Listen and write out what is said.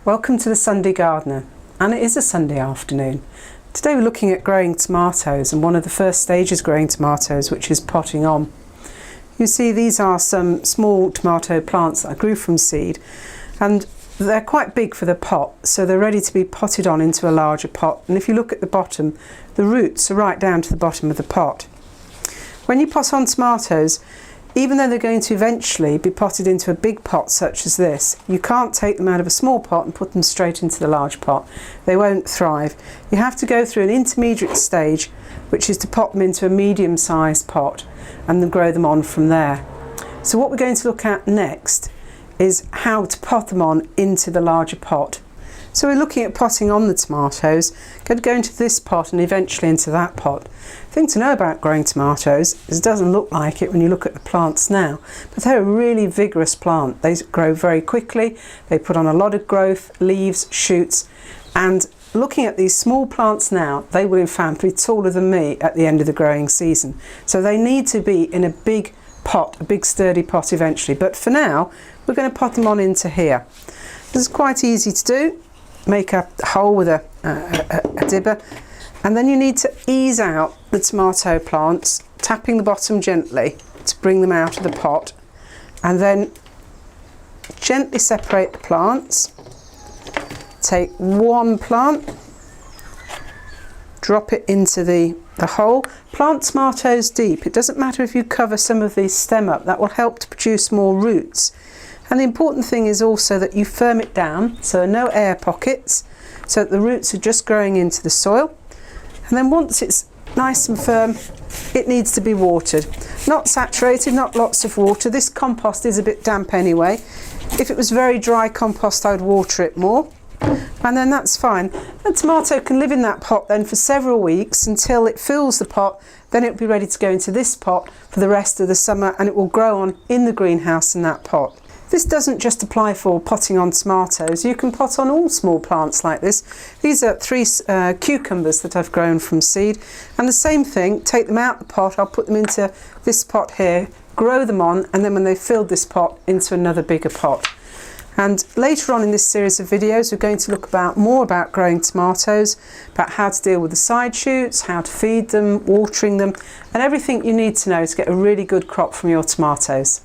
Welcome to the Sunday Gardener, and it is a Sunday afternoon. Today we're looking at growing tomatoes, and one of the first stages growing tomatoes, which is potting on. You see, these are some small tomato plants that I grew from seed, and they're quite big for the pot, so they're ready to be potted on into a larger pot. And if you look at the bottom, the roots are right down to the bottom of the pot. When you pot on tomatoes, even though they're going to eventually be potted into a big pot such as this, you can't take them out of a small pot and put them straight into the large pot. They won't thrive. You have to go through an intermediate stage, which is to pot them into a medium-sized pot and then grow them on from there. So what we're going to look at next is how to pot them on into the larger pot. So we're looking at potting on the tomatoes, going to go into this pot and eventually into that pot. The thing to know about growing tomatoes is it doesn't look like it when you look at the plants now, but they're a really vigorous plant. They grow very quickly, they put on a lot of growth, leaves, shoots, and looking at these small plants now, they will in fact be taller than me at the end of the growing season. So they need to be in a big pot, a big sturdy pot eventually, but for now we're going to pot them on into here. This is quite easy to do. Make a hole with a dibber, and then you need to ease out the tomato plants, tapping the bottom gently to bring them out of the pot, and then gently separate the plants. Take one plant, drop it into the hole. Plant tomatoes deep. It doesn't matter if you cover some of the stem up, that will help to produce more roots. And the important thing is also that you firm it down, so no air pockets, so that the roots are just growing into the soil. And then once it's nice and firm, it needs to be watered. Not saturated, not lots of water. This compost is a bit damp anyway. If it was very dry compost, I would water it more. And then that's fine. The tomato can live in that pot then for several weeks until it fills the pot. Then it'll be ready to go into this pot for the rest of the summer, and it will grow on in the greenhouse in that pot. This doesn't just apply for potting on tomatoes. You can pot on all small plants like this. These are 3 cucumbers that I've grown from seed. And the same thing, take them out the pot, I'll put them into this pot here, grow them on, and then when they've filled this pot, into another bigger pot. And later on in this series of videos, we're going to look more about growing tomatoes, about how to deal with the side shoots, how to feed them, watering them, and everything you need to know to get a really good crop from your tomatoes.